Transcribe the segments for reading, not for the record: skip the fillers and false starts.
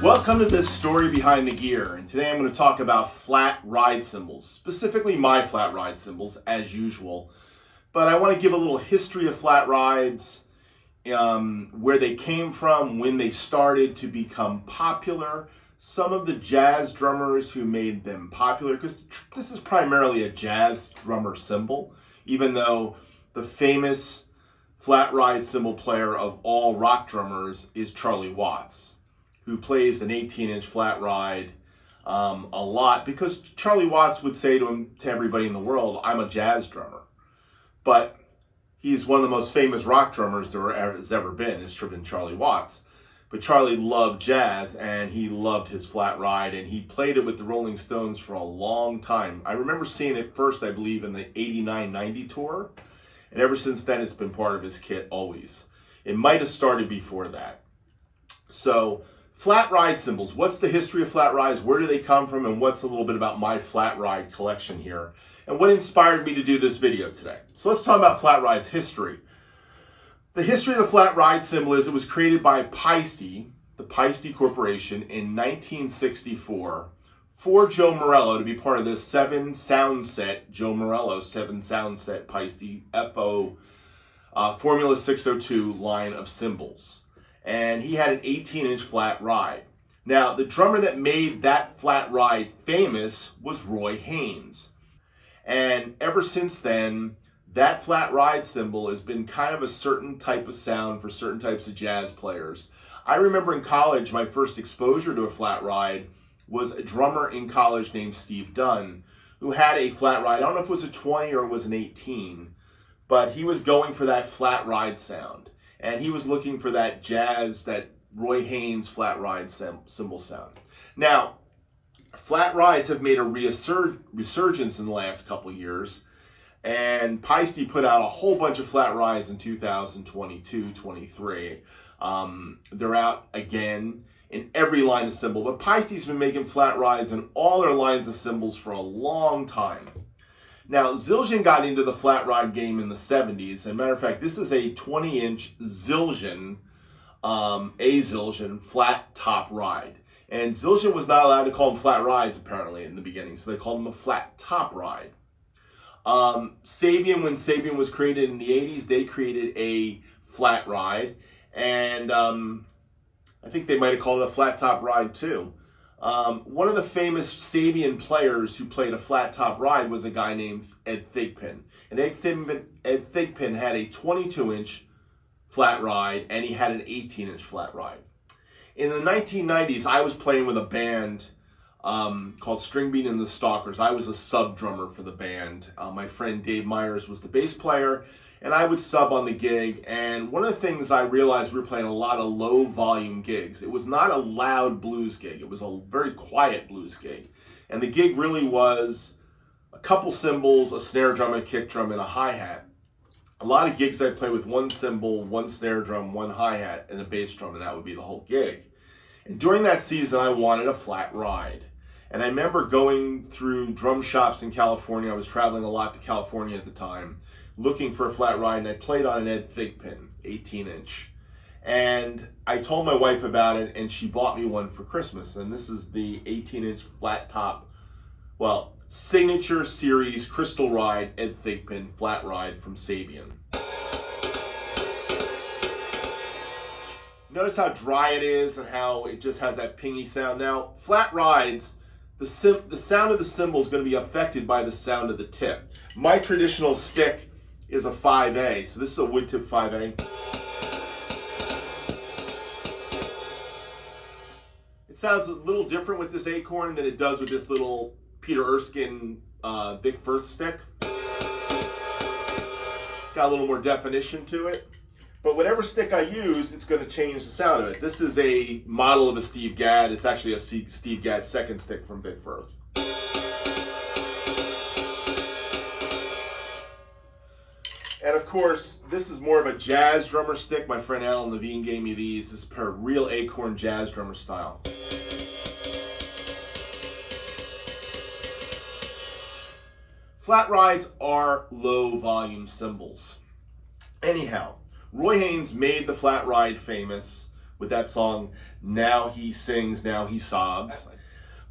Welcome to this story behind the gear, and today I'm going to talk about flat ride cymbals, specifically my flat ride cymbals as usual. But I want to give a little history of flat rides, where they came from, when they started to become popular, some of the jazz drummers who made them popular, because this is primarily a jazz drummer cymbal, even though the famous flat ride cymbal player of all rock drummers is Charlie Watts, who plays an 18-inch flat ride a lot, because Charlie Watts would say to everybody in the world, I'm a jazz drummer. But he's one of the most famous rock drummers there has ever been, has been Charlie Watts. But Charlie loved jazz, and he loved his flat ride, and he played it with the Rolling Stones for a long time. I remember seeing it first, I believe, in the 89-90 tour, and ever since then it's been part of his kit always. It might have started before that. So, flat ride cymbals. What's the history of flat rides? Where do they come from? And what's a little bit about my flat ride collection here? And what inspired me to do this video today? So let's talk about flat rides history. The history of the flat ride cymbal is it was created by Paiste, the Paiste Corporation, in 1964 for Joe Morello to be part of this 7-sound set, Joe Morello 7-sound set Paiste FO Formula 602 line of cymbals. And he had an 18-inch flat ride. Now, the drummer that made that flat ride famous was Haynes. And ever since then, that flat ride cymbal has been kind of a certain type of sound for certain types of jazz players. I remember in college, my first exposure to a flat ride was a drummer in college named Steve Dunn, who had a flat ride. I don't know if it was a 20 or it was an 18, but he was going for that flat ride sound. And he was looking for that jazz, that Haynes flat ride cymbal sound. Now, flat rides have made a resurgence in the last couple of years. And Paiste put out a whole bunch of flat rides in 2022-23. They're out again in every line of cymbal. But Paiste's been making flat rides in all their lines of cymbals for a long time. Now, Zildjian got into the flat ride game in the 70s. As a matter of fact, this is a 20-inch Zildjian, flat top ride. And Zildjian was not allowed to call them flat rides, apparently, in the beginning. So they called them a flat top ride. Sabian, when Sabian was created in the 80s, they created a flat ride. And I think they might have called it a flat top ride, too. One of the famous Sabian players who played a flat top ride was a guy named Ed Thigpen. And Ed Thigpen had a 22-inch flat ride, and he had an 18-inch flat ride. In the 1990s, I was playing with a band called String Bean and the Stalkers. I was a sub drummer for the band. My friend Dave Myers was the bass player, and I would sub on the gig. And one of the things I realized, we were playing a lot of low volume gigs. It was not a loud blues gig. It was a very quiet blues gig. And the gig really was a couple cymbals, a snare drum, and a kick drum, and a hi-hat. A lot of gigs I play with one cymbal, one snare drum, one hi-hat, and a bass drum, and that would be the whole gig. And during that season, I wanted a flat ride. And I remember going through drum shops in California. I was traveling a lot to California at the time, looking for a flat ride, and I played on an Ed Thigpen, 18-inch. And I told my wife about it, and she bought me one for Christmas. And this is the 18-inch flat top, signature series crystal ride Ed Thigpen flat ride from Sabian. Notice how dry it is and how it just has that pingy sound. Now, flat rides, the sound of the cymbal is going to be affected by the sound of the tip. My traditional stick is a 5A, so this is a wood tip 5A. It sounds a little different with this acorn than it does with this little Peter Erskine Vic Firth stick. Got a little more definition to it. But whatever stick I use, it's going to change the sound of it. This is a model of a Steve Gadd. It's actually a Steve Gadd second stick from Vic Firth. And of course, this is more of a jazz drummer stick. My friend Alan Levine gave me these. This is a pair of real acorn jazz drummer style. Flat rides are low volume cymbals. Anyhow, Haynes made the flat ride famous with that song, Now He Sings, Now He Sobs.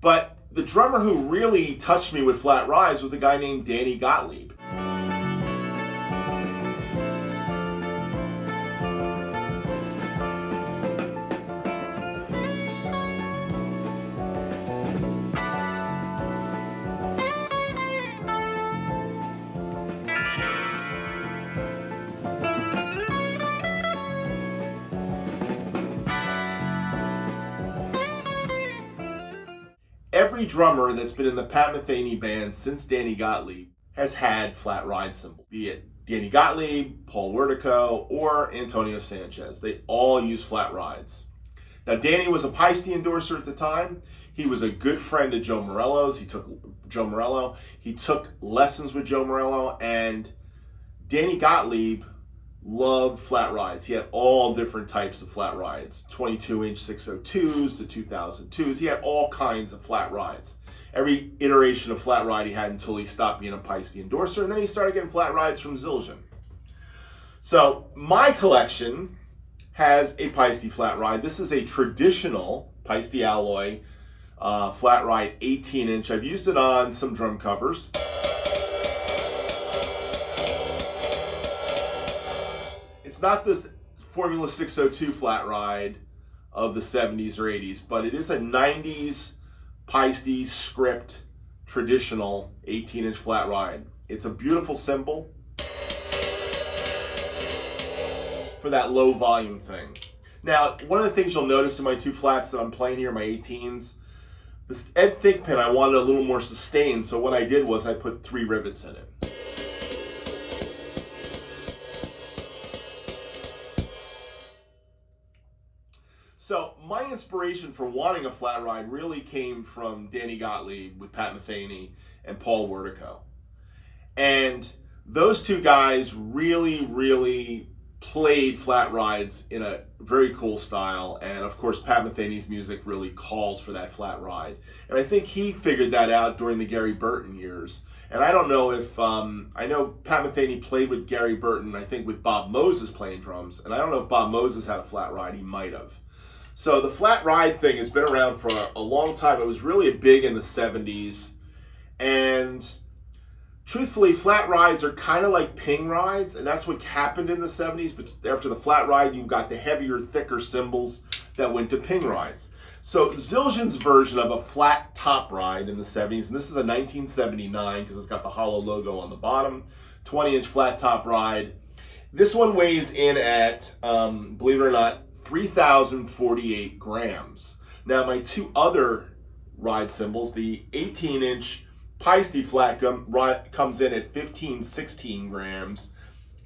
But the drummer who really touched me with flat rides was a guy named Danny Gottlieb. Every drummer that's been in the Pat Metheny band since Danny Gottlieb has had flat ride cymbals, be it Danny Gottlieb, Paul Wertico, or Antonio Sanchez. They all use flat rides. Now, Danny was a Paiste endorser at the time. He was a good friend of Joe Morello's. He took lessons with Joe Morello, and Danny Gottlieb loved flat rides. He had all different types of flat rides, 22-inch 602s to 2002s. He had all kinds of flat rides. Every iteration of flat ride he had until he stopped being a Paiste endorser, and then he started getting flat rides from Zildjian. So my collection has a Paiste flat ride. This is a traditional Paiste alloy flat ride, 18-inch. I've used it on some drum covers. It's not this Formula 602 flat ride of the 70s or 80s, but it is a 90s Paiste script traditional 18-inch flat ride. It's a beautiful cymbal for that low volume thing. Now, one of the things you'll notice in my two flats that I'm playing here, my 18s, this Ed Thick pin, I wanted a little more sustain, so what I did was I put 3 rivets in it. So my inspiration for wanting a flat ride really came from Danny Gottlieb with Pat Metheny and Paul Wertico. And those two guys really played flat rides in a very cool style. And of course, Pat Metheny's music really calls for that flat ride. And I think he figured that out during the Gary Burton years. And I don't know if, I know Pat Metheny played with Gary Burton, I think with Bob Moses playing drums. And I don't know if Bob Moses had a flat ride, he might have. So the flat ride thing has been around for a long time. It was really big in the 70s. And truthfully, flat rides are kind of like ping rides, and that's what happened in the 70s. But after the flat ride, you got the heavier, thicker cymbals that went to ping rides. So Zildjian's version of a flat top ride in the 70s, and this is a 1979 because it's got the hollow logo on the bottom, 20-inch flat top ride. This one weighs in at, believe it or not, 3,048 grams. Now my two other ride cymbals, the 18-inch Paiste flat comes in at 1516 grams,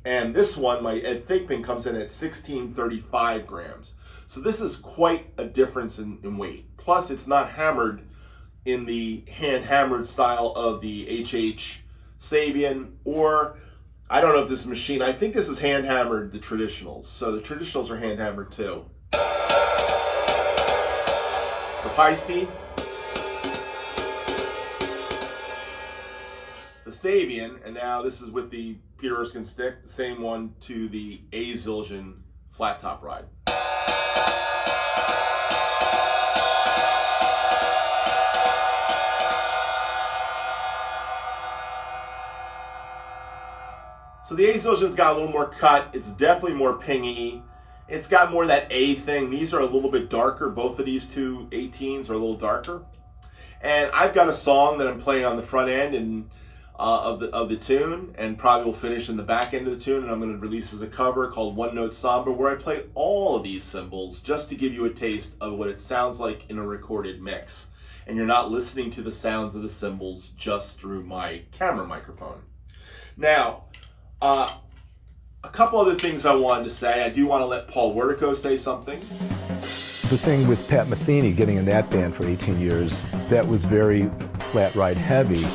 and this one, my Ed Thigpen, comes in at 1635 grams. So this is quite a difference in weight. Plus, it's not hammered in the hand-hammered style of the HH Sabian, or I don't know if this is machine. I think this is hand-hammered, the traditionals. So the traditionals are hand-hammered too. The Paiste, the Sabian, and now this is with the Peter Erskine stick, the same one to the A Zildjian flat top ride. So the A Zildjian's got a little more cut. It's definitely more pingy. It's got more of that A thing. These are a little bit darker. Both of these two 18s are a little darker. And I've got a song that I'm playing on the front end and of the tune, and probably will finish in the back end of the tune, and I'm going to release as a cover called One Note Samba, where I play all of these cymbals just to give you a taste of what it sounds like in a recorded mix. And you're not listening to the sounds of the cymbals just through my camera microphone. Now, a couple other things I wanted to say. I do want to let Paul Wertico say something. The thing with Pat Metheny getting in that band for 18 years, that was very flat ride heavy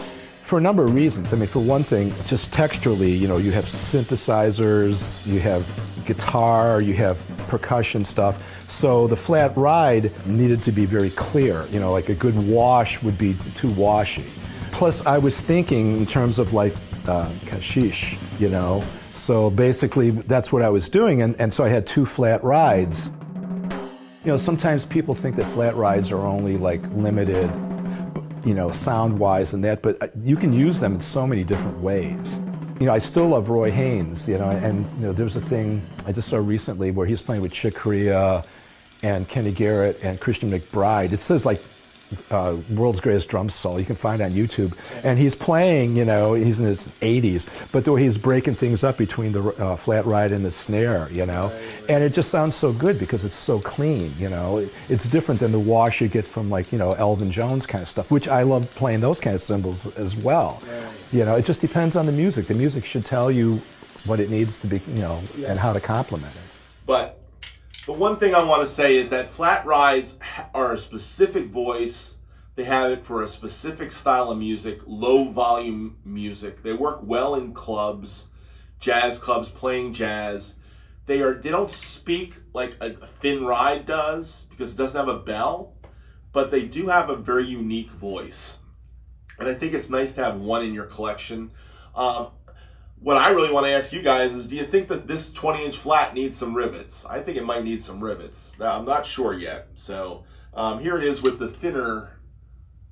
for a number of reasons. I mean, for one thing, just texturally, you know, you have synthesizers, you have guitar, you have percussion stuff. So the flat ride needed to be very clear. You know, like a good wash would be too washy. Plus, I was thinking in terms of like kashish, you know. So basically, that's what I was doing, and so I had two flat rides. Sometimes people think that flat rides are only like limited, sound-wise and that, but you can use them in so many different ways. I still love Roy Haynes, and there was a thing I just saw recently where he was playing with Chick Corea and Kenny Garrett and Christian McBride. It says like World's Greatest Drum Solo. You can find it on YouTube. And he's playing, he's in his 80s, but the way he's breaking things up between the flat ride and the snare, And it just sounds so good because it's so clean, It's different than the wash you get from like, Elvin Jones kind of stuff, which I love playing those kind of cymbals as well. It just depends on the music. The music should tell you what it needs to be, and how to complement it. But the one thing I want to say is that flat rides are a specific voice. They have it for a specific style of music, low volume music. They work well in clubs, jazz clubs, playing jazz. They don't speak like a thin ride does because it doesn't have a bell, but they do have a very unique voice. And I think it's nice to have one in your collection. What I really want to ask you guys is, do you think that this 20-inch flat needs some rivets? I think it might need some rivets. Now, I'm not sure yet. So here it is with the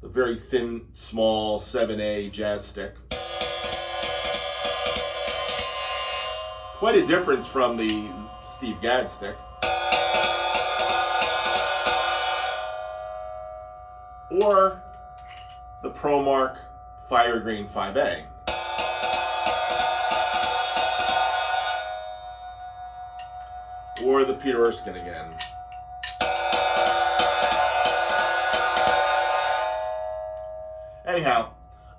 very thin, small 7A jazz stick. Quite a difference from the Steve Gadd stick. Or the ProMark Fire Grain 5A. Or the Peter Erskine again. Anyhow,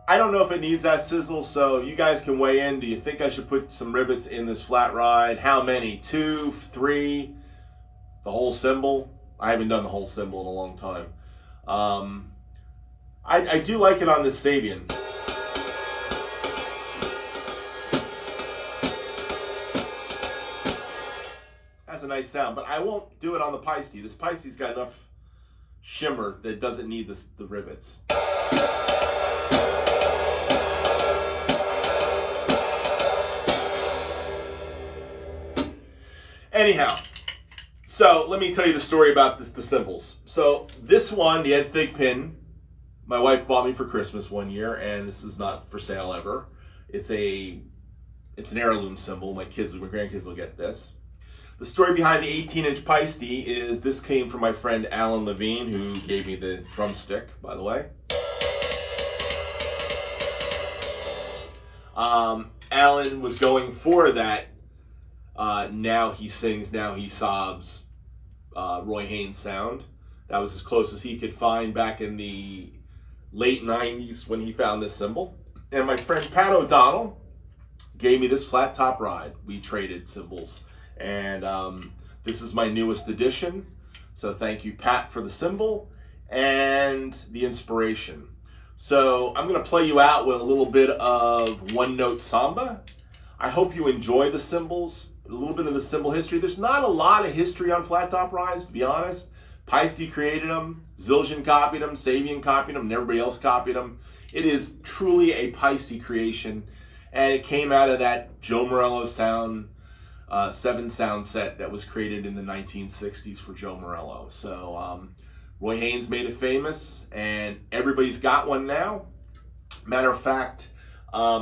I don't know if it needs that sizzle, so you guys can weigh in. Do you think I should put some rivets in this flat ride? How many? 2, 3? The whole cymbal? I haven't done the whole cymbal in a long time. I do like it on this Sabian. Has a nice sound, but I won't do it on the Paiste. This Paiste's got enough shimmer that it doesn't need the rivets. Anyhow, so let me tell you the story about the cymbals. So this one, the Ed Thig pin, my wife bought me for Christmas one year, and this is not for sale ever. It's an heirloom cymbal. My grandkids will get this. The story behind the 18-inch Paiste is this came from my friend Alan Levine, who gave me the drumstick, by the way. Alan was going for that Now He Sings, Now He Sobs Roy Haynes sound. That was as close as he could find back in the late 90s when he found this cymbal. And my friend Pat O'Donnell gave me this flat top ride. We traded cymbals. And this is my newest edition. So thank you, Pat, for the cymbal and the inspiration. So I'm going to play you out with a little bit of one-note samba. I hope you enjoy the cymbals, a little bit of the cymbal history. There's not a lot of history on flat top rides, to be honest. Paiste created them, Zildjian copied them, Sabian copied them, and everybody else copied them. It is truly a Paiste creation, and it came out of that Joe Morello sound, 7-sound set that was created in the 1960s for Joe Morello. So Roy Haynes made it famous, and everybody's got one now. Matter of fact,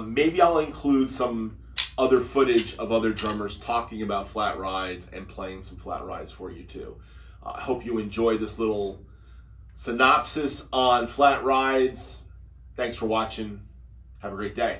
maybe I'll include some other footage of other drummers talking about flat rides and playing some flat rides for you too. I hope you enjoyed this little synopsis on flat rides. Thanks for watching. Have a great day.